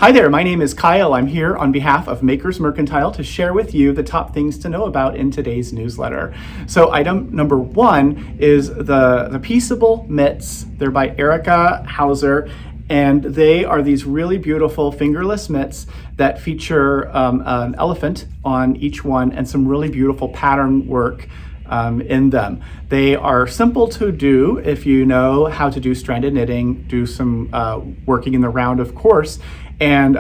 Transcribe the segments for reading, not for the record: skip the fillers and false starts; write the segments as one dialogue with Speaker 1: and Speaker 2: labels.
Speaker 1: Hi there, my name is Kyle. I'm here on behalf of Makers Mercantile to share with you the top things to know about in today's newsletter. So item number one is the Peaceable mitts. They're by 𝗂𝗏𝗄𝗃, and they are these really beautiful fingerless mitts that feature an elephant on each one and some really beautiful pattern work in them. They are simple to do if you know how to do stranded knitting, do some working in the round, of course, and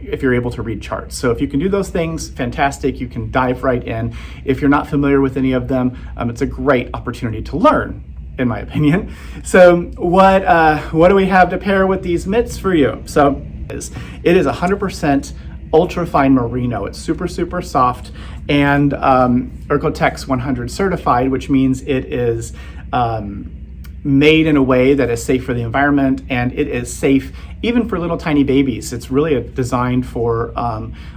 Speaker 1: if you're able to read charts. So if you can do those things, fantastic, you can dive right in. If you're not familiar with any of them, it's a great opportunity to learn, in my opinion. So what do we have to pair with these mitts for you? So it is 100% ultra fine merino. It's super, super soft and 𝗁𝗏𝗄𝗃 100 certified, which means it is made in a way that is safe for the environment, and it is safe even for little tiny babies. It's really designed for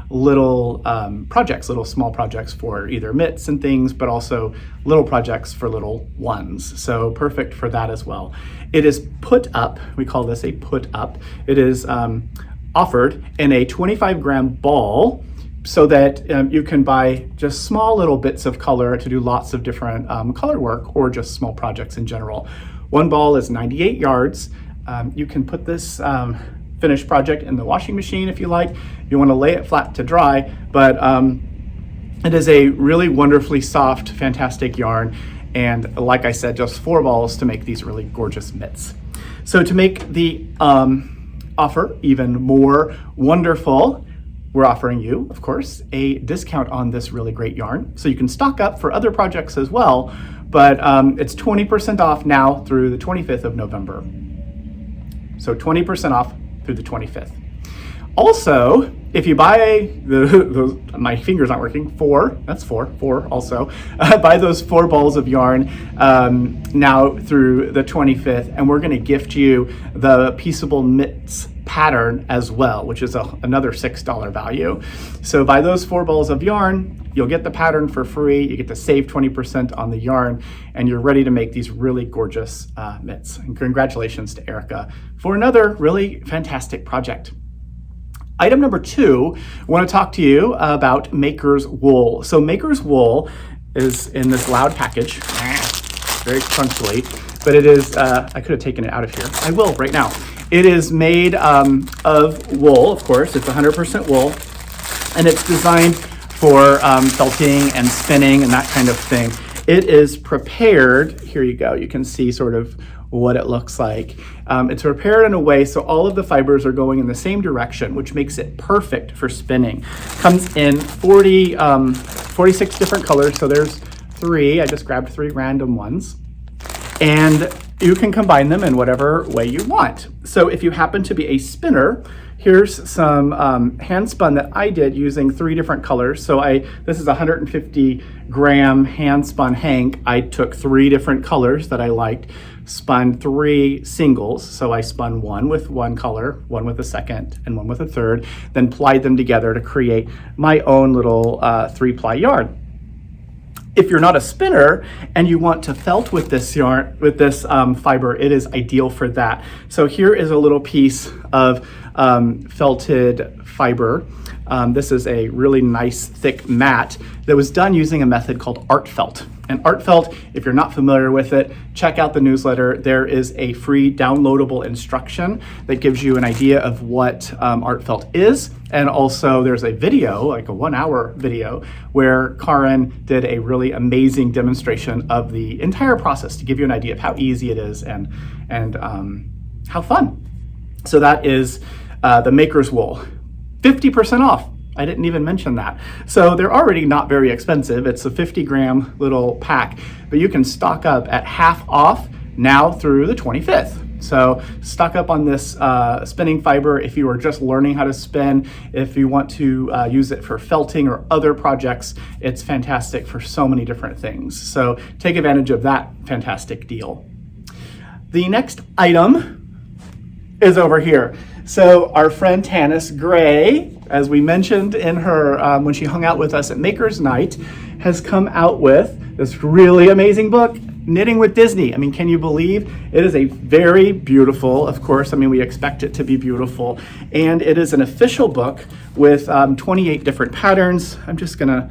Speaker 1: little projects, little small projects for either mitts and things, but also little projects for little ones. So perfect for that as well. It is put up, we call this a put up. It is offered in a 25-gram ball so that you can buy just small little bits of color to do lots of different color work or just small projects in general. One ball is 98 yards. You can put this finished project in the washing machine if you like. You want to lay it flat to dry, but it is a really wonderfully soft, fantastic yarn. And like I said, just 4 balls to make these really gorgeous mitts. So to make the offer even more wonderful, we're offering you, of course, a discount on this really great yarn. So you can stock up for other projects as well, but it's 20% off now through the 25th of November. So 20% off through the 25th. Also, if you buy my fingers aren't working, 4 also, buy those 4 balls of yarn now through the 25th, and we're gonna gift you the Peaceable mitts pattern as well, which is another $6 value. So buy those 4 balls of yarn, you'll get the pattern for free, you get to save 20% on the yarn, and you're ready to make these really gorgeous mitts. And congratulations to Erica for another really fantastic project. Item number 2, I want to talk to you about Makers wool. So Makers wool is in this loud package, very crunkly, but it is, I could have taken it out of here. I will right now. It is made of wool, of course. It's 100% wool, and it's designed for felting and spinning and that kind of thing. It is prepared, here you go, you can see sort of what it looks like. It's prepared in a way so all of the fibers are going in the same direction, which makes it perfect for spinning. Comes in 46 different colors, so there's 3. I just grabbed 3 random ones. And you can combine them in whatever way you want. So if you happen to be a spinner, here's some hand spun that I did using 3 different colors. So this is a 150-gram hand spun hank. I took 3 different colors that I liked, spun 3 singles. So I spun 1 with one color, 1 with a second, and 1 with a third, then plied them together to create my own little 3-ply yarn. If you're not a spinner and you want to felt with this yarn, with this fiber, it is ideal for that. So here is a little piece of felted fiber. This is a really nice thick mat that was done using a method called art felt. And art felt, if you're not familiar with it, check out the newsletter. There is a free downloadable instruction that gives you an idea of what art felt is. And also there's a video, like a 1-hour video, where Karin did a really amazing demonstration of the entire process to give you an idea of how easy it is and how fun. So that is the Makers wool, 50% off. I didn't even mention that. So they're already not very expensive. It's a 50-gram little pack, but you can stock up at half off now through the 25th. So stock up on this spinning fiber if you are just learning how to spin. If you want to use it for felting or other projects, it's fantastic for so many different things. So take advantage of that fantastic deal. The next item is over here. So our friend Tanis Gray, as we mentioned in her, when she hung out with us at Makers Night, has come out with this really amazing book. Knitting with Disney. I mean, can you believe it is a very beautiful, of course, I mean, we expect it to be beautiful, and it is an official book with 28 different patterns. I'm just gonna,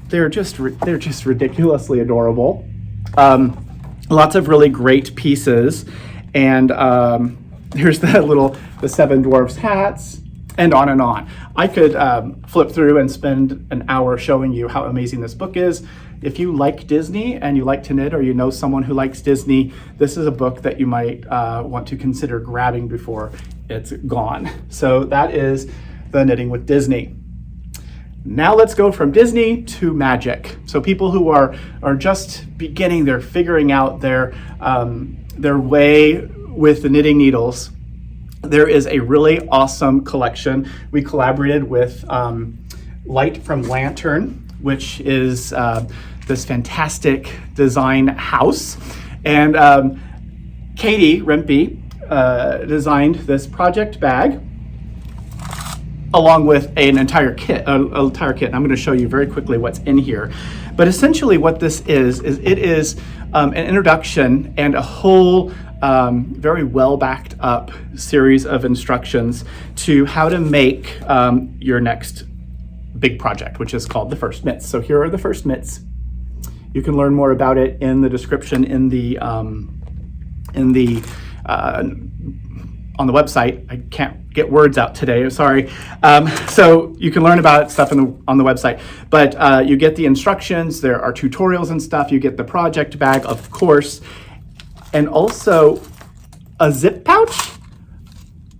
Speaker 1: they're just ridiculously adorable. Lots of really great pieces, and here's the Seven Dwarfs hats, and on and on. I could flip through and spend an hour showing you how amazing this book is. If you like Disney and you like to knit, or you know someone who likes Disney, this is a book that you might want to consider grabbing before it's gone. So that is the Knitting with Disney. Now let's go from Disney to magic. So people who are just beginning, they're figuring out their way with the knitting needles. There is a really awesome collection. We collaborated with Light from Lantern, which is this fantastic design house. And 𝗁𝗵𝗃 designed this project bag along with an entire kit. And I'm going to show you very quickly what's in here. But essentially what this is it is an introduction and a whole very well backed up series of instructions to how to make your next big project, which is called the first mitts. So here are the first mitts. You can learn more about it in the description on the website. I can't get words out today, I'm sorry. So you can learn about stuff on the website, but you get the instructions, there are tutorials and stuff, you get the project bag, of course, and also a zip pouch,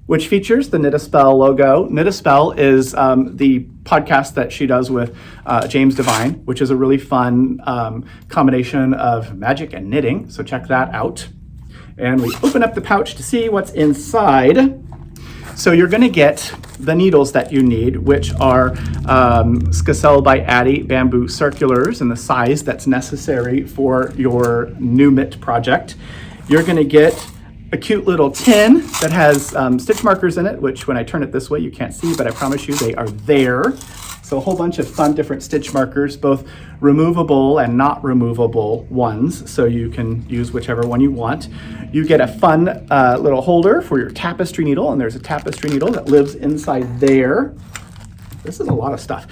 Speaker 1: which features the 𝗁𝗶𝗄𝘀 logo. 𝗁𝗶𝗄𝘀 is the podcast that she does with James Devine, which is a really fun combination of magic and knitting, so check that out. And we open up the pouch to see what's inside. So you're gonna get the needles that you need, which are 𝘁𝗱𝘆𝘆 bamboo circulars in the size that's necessary for your new mitt project. You're gonna get a cute little tin that has stitch markers in it, which when I turn it this way, you can't see, but I promise you they are there. So a whole bunch of fun different stitch markers, both removable and not removable ones, so you can use whichever one you want. You get a fun little holder for your tapestry needle, and there's a tapestry needle that lives inside there. This is a lot of stuff.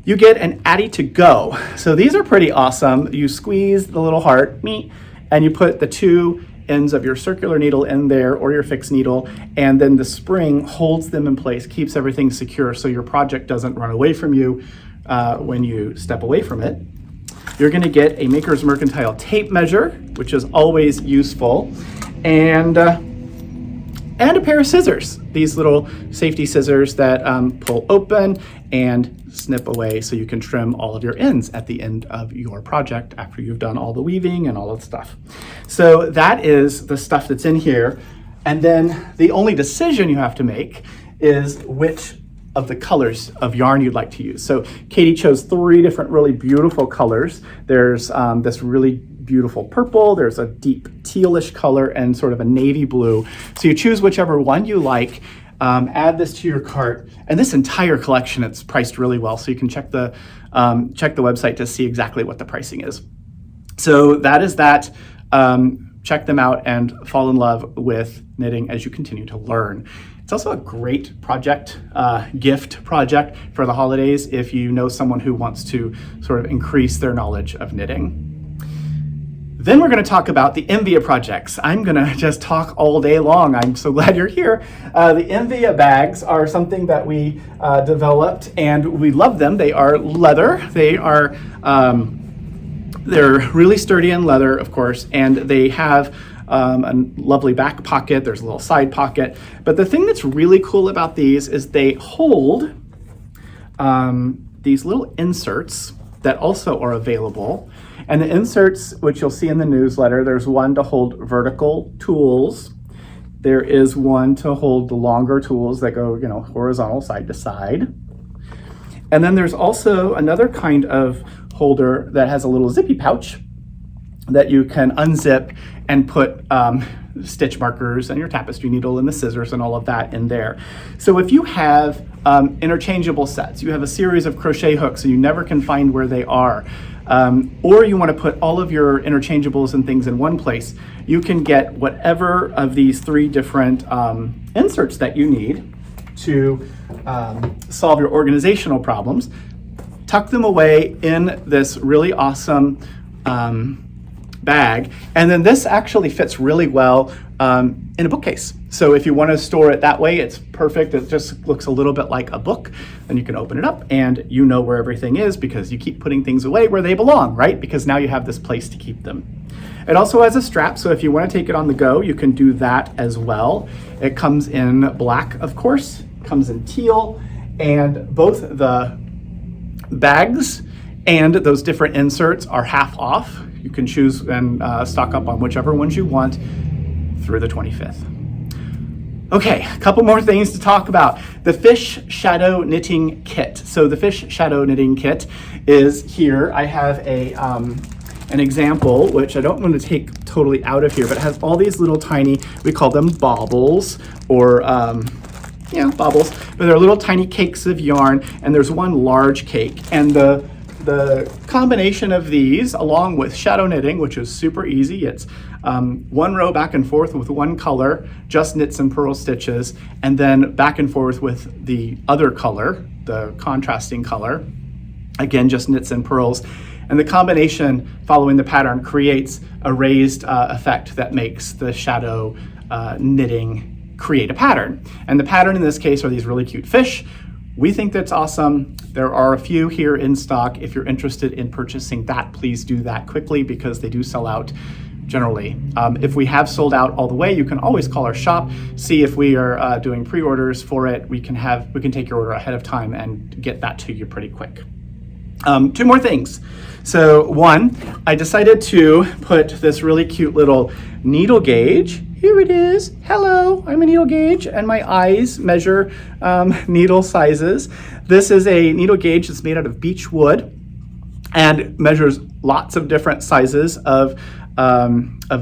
Speaker 1: You get an 𝗍𝗂𝗋𝗃. So these are pretty awesome. You squeeze the little heart, and you put the two ends of your circular needle in there, or your fixed needle, and then the spring holds them in place, keeps everything secure so your project doesn't run away from you when you step away from it. You're going to get a Maker's Mercantile tape measure, which is always useful, and a pair of scissors. These little safety scissors that pull open and snip away so you can trim all of your ends at the end of your project after you've done all the weaving and all of the stuff. So that is the stuff that's in here. And then the only decision you have to make is which of the colors of yarn you'd like to use. So Katie chose 3 different really beautiful colors. There's this really beautiful purple, there's a deep tealish color, and sort of a navy blue. So you choose whichever one you like, add this to your cart, and this entire collection, it's priced really well, so you can check the website to see exactly what the pricing is. So that is that. Check them out and fall in love with knitting as you continue to learn. It's also a great project, gift project for the holidays if you know someone who wants to sort of increase their knowledge of knitting. Then we're going to talk about the 𝗵𝗶𝗴 projects. I'm going to just talk all day long. I'm so glad you're here. The 𝗵𝗶𝗴 bags are something that we developed, and we love them. They are leather. They're really sturdy and leather, of course, and they have a lovely back pocket. There's a little side pocket. But the thing that's really cool about these is they hold these little inserts that also are available. And the inserts, which you'll see in the newsletter, there's one to hold vertical tools. There is one to hold the longer tools that go, horizontal side to side. And then there's also another kind of holder that has a little zippy pouch that you can unzip and put stitch markers and your tapestry needle and the scissors and all of that in there. So if you have interchangeable sets, you have a series of crochet hooks and you never can find where they are, or you want to put all of your interchangeables and things in one place, you can get whatever of these 3 different inserts that you need to solve your organizational problems, tuck them away in this really awesome bag, and then this actually fits really well in a bookcase. So if you want to store it that way, it's perfect. It just looks a little bit like a book. Then you can open it up and you know where everything is because you keep putting things away where they belong, right? Because now you have this place to keep them. It also has a strap, so if you want to take it on the go, you can do that as well. It comes in black, of course, comes in teal, and both the bags and those different inserts are half off. You can choose and stock up on whichever ones you want through the 25th. Okay, a couple more things to talk about. The Fish Shadow Knitting Kit. So the Fish Shadow Knitting Kit is here. I have an example, which I don't want to take totally out of here, but it has all these little tiny, we call them baubles, or baubles, but they're little tiny cakes of yarn, and there's one large cake. And the combination of these, along with shadow knitting, which is super easy, it's 1 row back and forth with 1 color, just knits and purl stitches, and then back and forth with the other color, the contrasting color, again, just knits and purls. And the combination following the pattern creates a raised effect that makes the shadow knitting create a pattern. And the pattern in this case are these really cute fish. We think that's awesome. There are a few here in stock. If you're interested in purchasing that, please do that quickly because they do sell out generally. If we have sold out all the way, you can always call our shop, see if we are doing pre-orders for it. We can take your order ahead of time and get that to you pretty quick. 2 more things. So 1, I decided to put this really cute little needle gauge. Here it is. Hello, I'm a needle gauge, and my eyes measure needle sizes. This is a needle gauge that's made out of beech wood and measures lots of different sizes of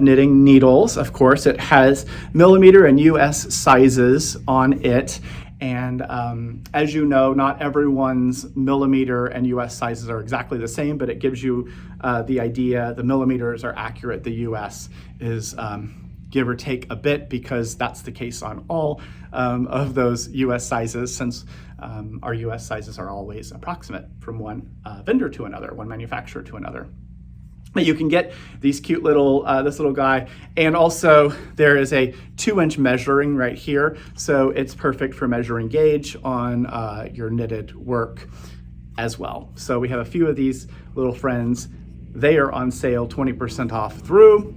Speaker 1: knitting needles. Of course, it has millimeter and US sizes on it. And as you know, not everyone's millimeter and US sizes are exactly the same, but it gives you the idea. The millimeters are accurate. The US is give or take a bit, because that's the case on all of those US sizes, since our US sizes are always approximate from one vendor to another, one manufacturer to another. But you can get these cute little, this little guy, and also there is a 2-inch measuring right here, so it's perfect for measuring gauge on your knitted work as well. So we have a few of these little friends. They are on sale 20% off through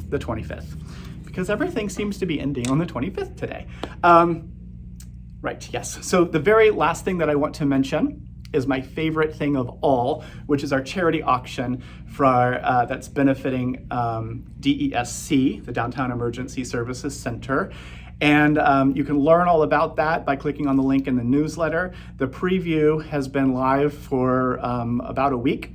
Speaker 1: the 25th, because everything seems to be ending on the 25th today. Right, yes. So the very last thing that I want to mention is my favorite thing of all, which is our charity auction for that's benefiting DESC, the Downtown Emergency Services Center. And you can learn all about that by clicking on the link in the newsletter. The preview has been live for about a week,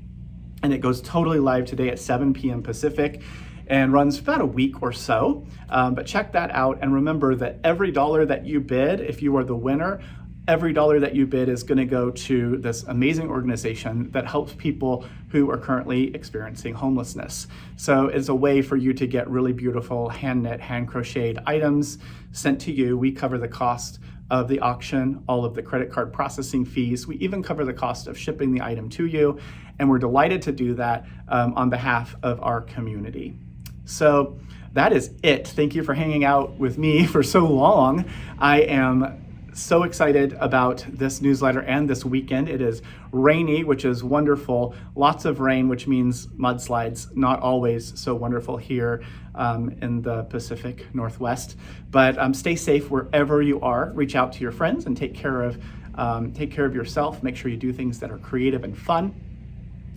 Speaker 1: and it goes totally live today at 7 p.m. Pacific and runs about a week or so. But check that out, and remember that every dollar that you bid, if you are the winner, every dollar that you bid is going to go to this amazing organization that helps people who are currently experiencing homelessness. So it's a way for you to get really beautiful hand-knit, hand-crocheted items sent to you. We cover the cost of the auction, all of the credit card processing fees. We even cover the cost of shipping the item to you, and we're delighted to do that on behalf of our community. So that is it. Thank you for hanging out with me for so long. I am so excited about this newsletter and this weekend. It is rainy, which is wonderful. Lots of rain, which means mudslides. Not always so wonderful here in the Pacific Northwest. But stay safe wherever you are. Reach out to your friends and take care of yourself. Make sure you do things that are creative and fun.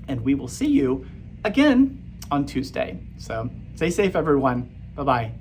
Speaker 1: And we will see you again on Tuesday. So stay safe, everyone. Bye-bye.